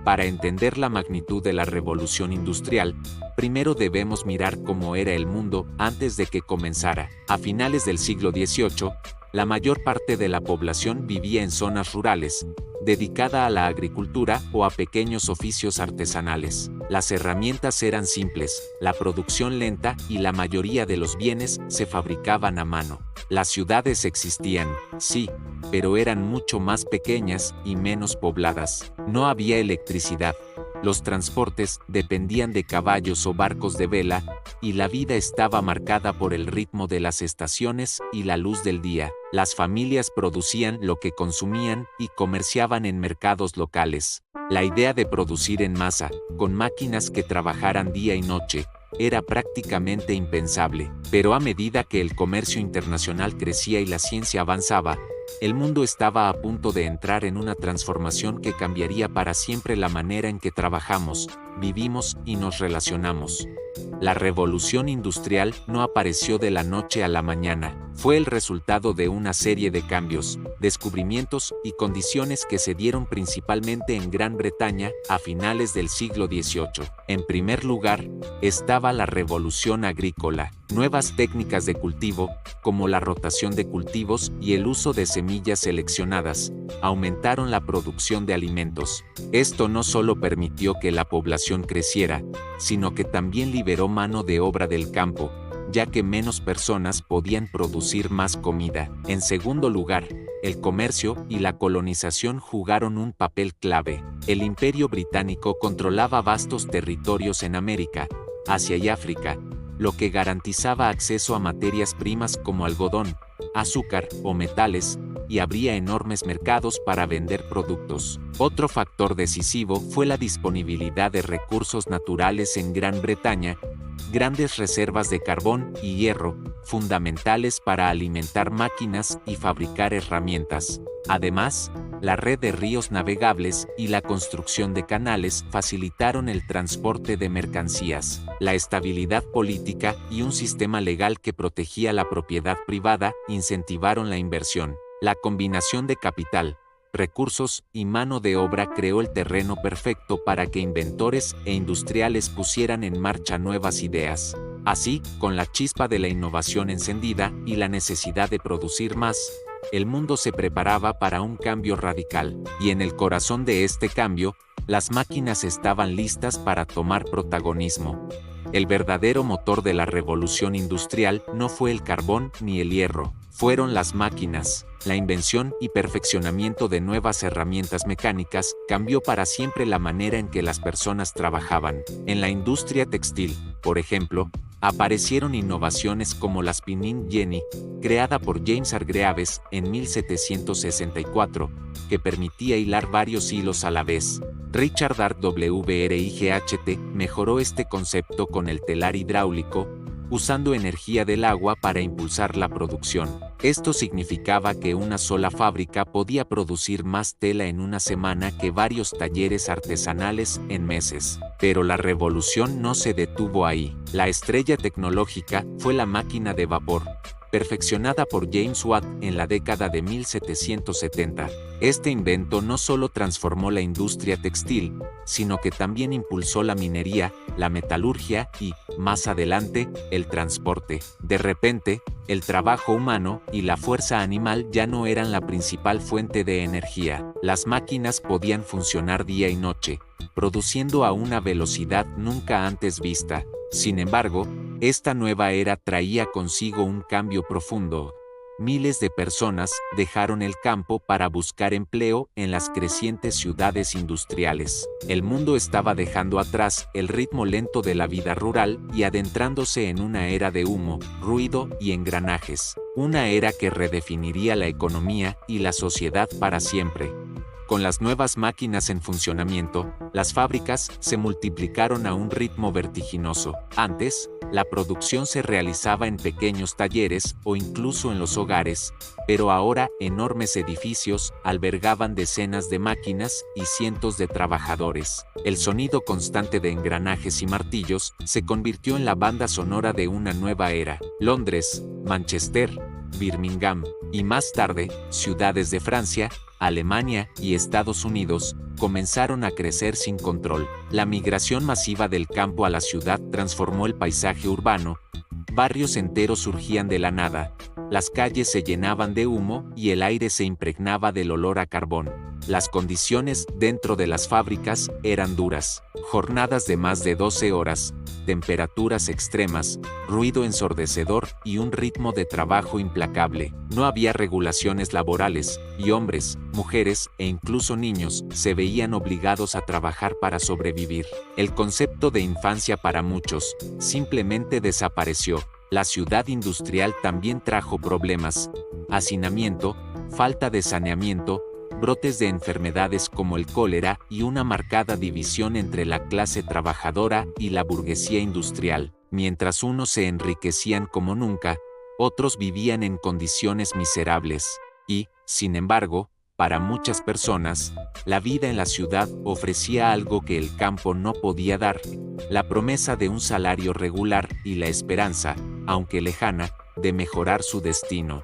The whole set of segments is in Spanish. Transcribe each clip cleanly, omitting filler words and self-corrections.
Para entender la magnitud de la revolución industrial, primero debemos mirar cómo era el mundo antes de que comenzara. A finales del siglo XVIII, la mayor parte de la población vivía en zonas rurales, dedicada a la agricultura o a pequeños oficios artesanales. Las herramientas eran simples, la producción lenta y la mayoría de los bienes se fabricaban a mano. Las ciudades existían, sí, pero eran mucho más pequeñas y menos pobladas. No había electricidad. Los transportes dependían de caballos o barcos de vela, y la vida estaba marcada por el ritmo de las estaciones y la luz del día. Las familias producían lo que consumían y comerciaban en mercados locales. La idea de producir en masa, con máquinas que trabajaran día y noche, era prácticamente impensable. Pero a medida que el comercio internacional crecía y la ciencia avanzaba, el mundo estaba a punto de entrar en una transformación que cambiaría para siempre la manera en que trabajamos, vivimos y nos relacionamos. La revolución industrial no apareció de la noche a la mañana, fue el resultado de una serie de cambios, descubrimientos y condiciones que se dieron principalmente en Gran Bretaña a finales del siglo XVIII. En primer lugar, estaba la revolución agrícola. Nuevas técnicas de cultivo, como la rotación de cultivos y el uso de semillas seleccionadas, aumentaron la producción de alimentos. Esto no solo permitió que la población creciera, sino que también liberó mano de obra del campo, ya que menos personas podían producir más comida. En segundo lugar, el comercio y la colonización jugaron un papel clave. El Imperio Británico controlaba vastos territorios en América, Asia y África, lo que garantizaba acceso a materias primas como algodón, azúcar o metales, y abría enormes mercados para vender productos. Otro factor decisivo fue la disponibilidad de recursos naturales en Gran Bretaña, grandes reservas de carbón y hierro, fundamentales para alimentar máquinas y fabricar herramientas. Además, la red de ríos navegables y la construcción de canales facilitaron el transporte de mercancías. La estabilidad política y un sistema legal que protegía la propiedad privada incentivaron la inversión. La combinación de capital, recursos y mano de obra creó el terreno perfecto para que inventores e industriales pusieran en marcha nuevas ideas. Así, con la chispa de la innovación encendida y la necesidad de producir más, el mundo se preparaba para un cambio radical, y en el corazón de este cambio, las máquinas estaban listas para tomar protagonismo. El verdadero motor de la revolución industrial no fue el carbón ni el hierro, fueron las máquinas. La invención y perfeccionamiento de nuevas herramientas mecánicas cambió para siempre la manera en que las personas trabajaban. En la industria textil, por ejemplo, aparecieron innovaciones como la spinning jenny, creada por James Hargreaves en 1764, que permitía hilar varios hilos a la vez. Richard Arkwright Wright mejoró este concepto con el telar hidráulico, usando energía del agua para impulsar la producción. Esto significaba que una sola fábrica podía producir más tela en una semana que varios talleres artesanales en meses. Pero la revolución no se detuvo ahí. La estrella tecnológica fue la máquina de vapor, perfeccionada por James Watt en la década de 1770. Este invento no solo transformó la industria textil, sino que también impulsó la minería, la metalurgia y, más adelante, el transporte. De repente, el trabajo humano y la fuerza animal ya no eran la principal fuente de energía. Las máquinas podían funcionar día y noche, produciendo a una velocidad nunca antes vista. Sin embargo, esta nueva era traía consigo un cambio profundo. Miles de personas dejaron el campo para buscar empleo en las crecientes ciudades industriales. El mundo estaba dejando atrás el ritmo lento de la vida rural y adentrándose en una era de humo, ruido y engranajes. Una era que redefiniría la economía y la sociedad para siempre. Con las nuevas máquinas en funcionamiento, las fábricas se multiplicaron a un ritmo vertiginoso. Antes, la producción se realizaba en pequeños talleres o incluso en los hogares, pero ahora enormes edificios albergaban decenas de máquinas y cientos de trabajadores. El sonido constante de engranajes y martillos se convirtió en la banda sonora de una nueva era. Londres, Manchester, Birmingham y más tarde, ciudades de Francia, Alemania y Estados Unidos comenzaron a crecer sin control. La migración masiva del campo a la ciudad transformó el paisaje urbano. Barrios enteros surgían de la nada, las calles se llenaban de humo y el aire se impregnaba del olor a carbón. Las condiciones dentro de las fábricas eran duras, jornadas de más de 12 horas, temperaturas extremas, ruido ensordecedor y un ritmo de trabajo implacable. No había regulaciones laborales, y hombres, mujeres e incluso niños se veían obligados a trabajar para sobrevivir. El concepto de infancia para muchos simplemente desapareció. La ciudad industrial también trajo problemas: hacinamiento, falta de saneamiento, brotes de enfermedades como el cólera y una marcada división entre la clase trabajadora y la burguesía industrial. Mientras unos se enriquecían como nunca, otros vivían en condiciones miserables. Y, sin embargo, para muchas personas, la vida en la ciudad ofrecía algo que el campo no podía dar: la promesa de un salario regular y la esperanza, aunque lejana, de mejorar su destino.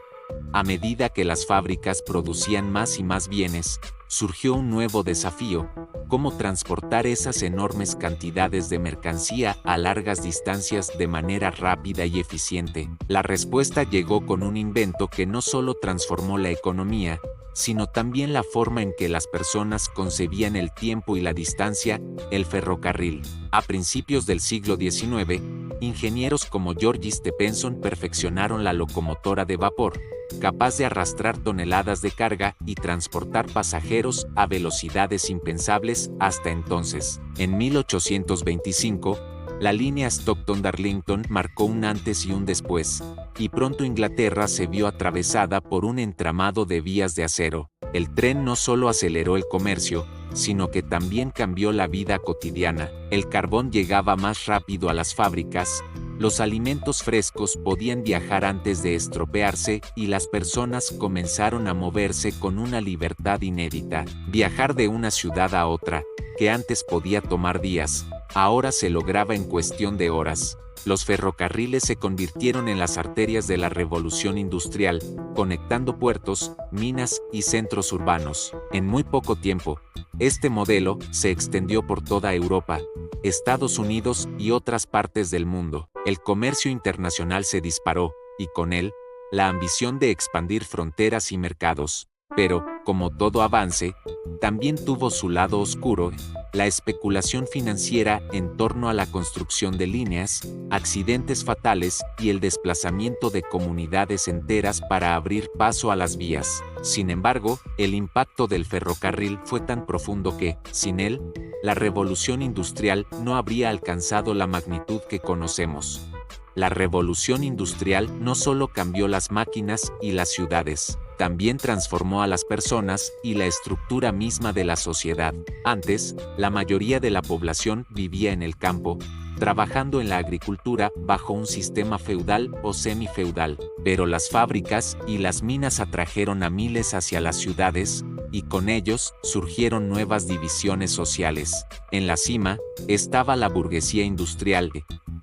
A medida que las fábricas producían más y más bienes, surgió un nuevo desafío: cómo transportar esas enormes cantidades de mercancía a largas distancias de manera rápida y eficiente. La respuesta llegó con un invento que no solo transformó la economía, sino también la forma en que las personas concebían el tiempo y la distancia: el ferrocarril. A principios del siglo XIX, ingenieros como George Stephenson perfeccionaron la locomotora de vapor, capaz de arrastrar toneladas de carga y transportar pasajeros a velocidades impensables hasta entonces. En 1825, la línea Stockton-Darlington marcó un antes y un después, y pronto Inglaterra se vio atravesada por un entramado de vías de acero. El tren no solo aceleró el comercio, sino que también cambió la vida cotidiana. El carbón llegaba más rápido a las fábricas, los alimentos frescos podían viajar antes de estropearse y las personas comenzaron a moverse con una libertad inédita. Viajar de una ciudad a otra, que antes podía tomar días, ahora se lograba en cuestión de horas. Los ferrocarriles se convirtieron en las arterias de la revolución industrial, conectando puertos, minas y centros urbanos. En muy poco tiempo, este modelo se extendió por toda Europa, Estados Unidos y otras partes del mundo. El comercio internacional se disparó, y con él, la ambición de expandir fronteras y mercados. Pero, como todo avance, también tuvo su lado oscuro: la especulación financiera en torno a la construcción de líneas, accidentes fatales y el desplazamiento de comunidades enteras para abrir paso a las vías. Sin embargo, el impacto del ferrocarril fue tan profundo que, sin él, la revolución industrial no habría alcanzado la magnitud que conocemos. La revolución industrial no solo cambió las máquinas y las ciudades, también transformó a las personas y la estructura misma de la sociedad. Antes, la mayoría de la población vivía en el campo, trabajando en la agricultura bajo un sistema feudal o semifeudal, pero las fábricas y las minas atrajeron a miles hacia las ciudades, y con ellos surgieron nuevas divisiones sociales. En la cima estaba la burguesía industrial,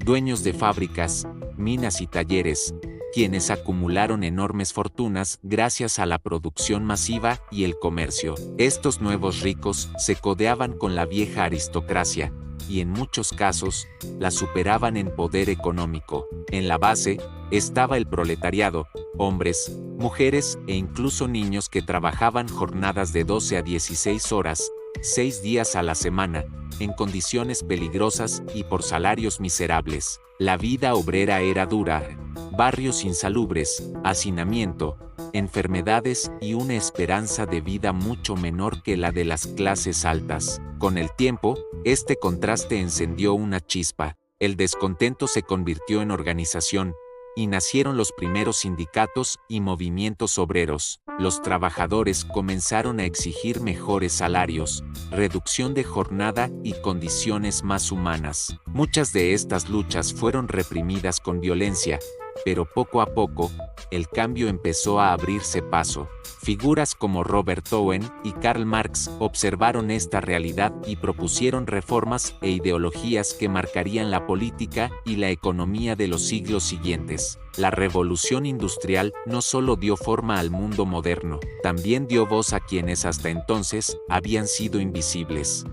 dueños de fábricas, minas y talleres, quienes acumularon enormes fortunas gracias a la producción masiva y el comercio. Estos nuevos ricos se codeaban con la vieja aristocracia, y en muchos casos, la superaban en poder económico. En la base estaba el proletariado, hombres, mujeres e incluso niños que trabajaban jornadas de 12 a 16 horas, 6 días a la semana, en condiciones peligrosas y por salarios miserables. La vida obrera era dura: barrios insalubres, hacinamiento, enfermedades y una esperanza de vida mucho menor que la de las clases altas. Con el tiempo, este contraste encendió una chispa. El descontento se convirtió en organización, y nacieron los primeros sindicatos y movimientos obreros. Los trabajadores comenzaron a exigir mejores salarios, reducción de jornada y condiciones más humanas. Muchas de estas luchas fueron reprimidas con violencia, pero poco a poco, el cambio empezó a abrirse paso. Figuras como Robert Owen y Karl Marx observaron esta realidad y propusieron reformas e ideologías que marcarían la política y la economía de los siglos siguientes. La revolución industrial no solo dio forma al mundo moderno, también dio voz a quienes hasta entonces habían sido invisibles.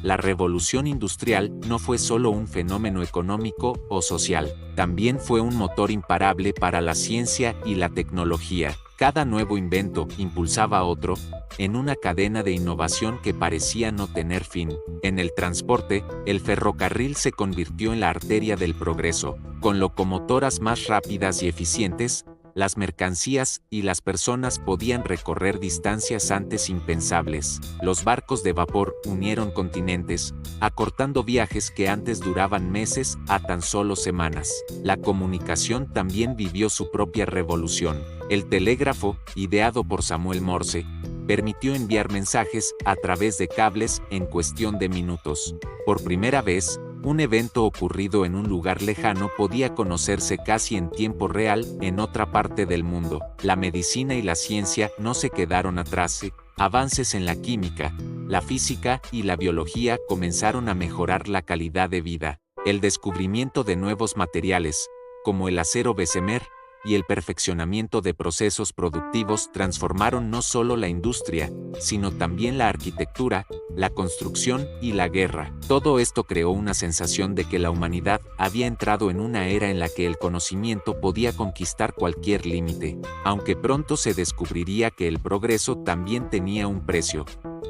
La revolución industrial no fue solo un fenómeno económico o social, también fue un motor imparable para la ciencia y la tecnología. Cada nuevo invento impulsaba a otro, en una cadena de innovación que parecía no tener fin. En el transporte, el ferrocarril se convirtió en la arteria del progreso. Con locomotoras más rápidas y eficientes, las mercancías y las personas podían recorrer distancias antes impensables. Los barcos de vapor unieron continentes, acortando viajes que antes duraban meses a tan solo semanas. La comunicación también vivió su propia revolución. El telégrafo, ideado por Samuel Morse, permitió enviar mensajes a través de cables en cuestión de minutos. Por primera vez, un evento ocurrido en un lugar lejano podía conocerse casi en tiempo real en otra parte del mundo. La medicina y la ciencia no se quedaron atrás. Avances en la química, la física y la biología comenzaron a mejorar la calidad de vida. El descubrimiento de nuevos materiales, como el acero Bessemer, y el perfeccionamiento de procesos productivos transformaron no solo la industria, sino también la arquitectura, la construcción y la guerra. Todo esto creó una sensación de que la humanidad había entrado en una era en la que el conocimiento podía conquistar cualquier límite, aunque pronto se descubriría que el progreso también tenía un precio.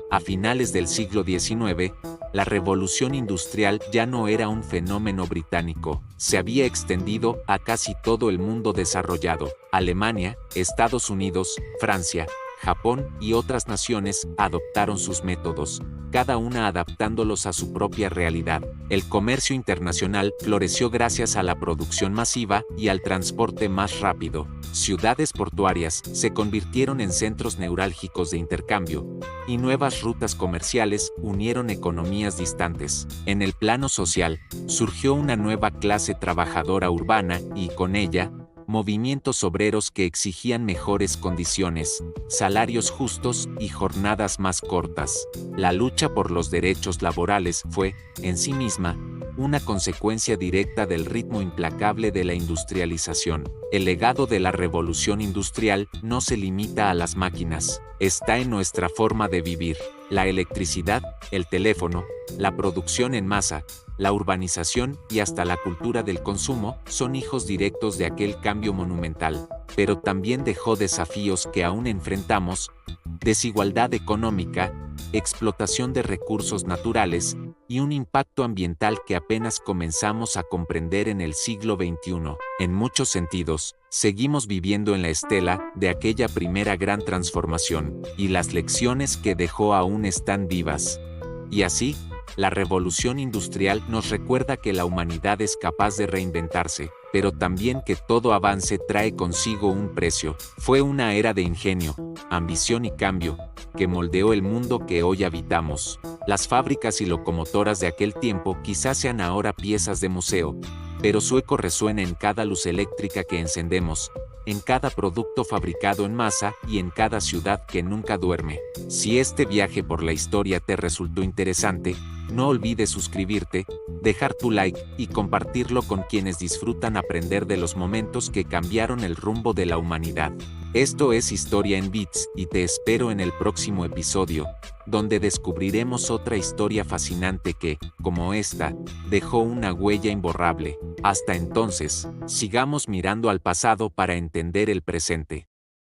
A finales del siglo XIX, la revolución industrial ya no era un fenómeno británico, se había extendido a casi todo el mundo desarrollado. Alemania, Estados Unidos, Francia, Japón y otras naciones adoptaron sus métodos, cada una adaptándolos a su propia realidad. El comercio internacional floreció gracias a la producción masiva y al transporte más rápido. Ciudades portuarias se convirtieron en centros neurálgicos de intercambio, y nuevas rutas comerciales unieron economías distantes. En el plano social, surgió una nueva clase trabajadora urbana y, con ella, movimientos obreros que exigían mejores condiciones, salarios justos y jornadas más cortas. La lucha por los derechos laborales fue, en sí misma, una consecuencia directa del ritmo implacable de la industrialización. El legado de la revolución industrial no se limita a las máquinas, está en nuestra forma de vivir. La electricidad, el teléfono, la producción en masa, la urbanización y hasta la cultura del consumo son hijos directos de aquel cambio monumental, pero también dejó desafíos que aún enfrentamos: desigualdad económica, explotación de recursos naturales y un impacto ambiental que apenas comenzamos a comprender en el siglo XXI. En muchos sentidos, seguimos viviendo en la estela de aquella primera gran transformación, y las lecciones que dejó aún están vivas. Y así, la revolución industrial nos recuerda que la humanidad es capaz de reinventarse, pero también que todo avance trae consigo un precio. Fue una era de ingenio, ambición y cambio, que moldeó el mundo que hoy habitamos. Las fábricas y locomotoras de aquel tiempo quizás sean ahora piezas de museo, pero su eco resuena en cada luz eléctrica que encendemos, en cada producto fabricado en masa y en cada ciudad que nunca duerme. Si este viaje por la historia te resultó interesante, no olvides suscribirte, dejar tu like y compartirlo con quienes disfrutan aprender de los momentos que cambiaron el rumbo de la humanidad. Esto es Historia en Bits y te espero en el próximo episodio, donde descubriremos otra historia fascinante que, como esta, dejó una huella imborrable. Hasta entonces, sigamos mirando al pasado para entender el presente.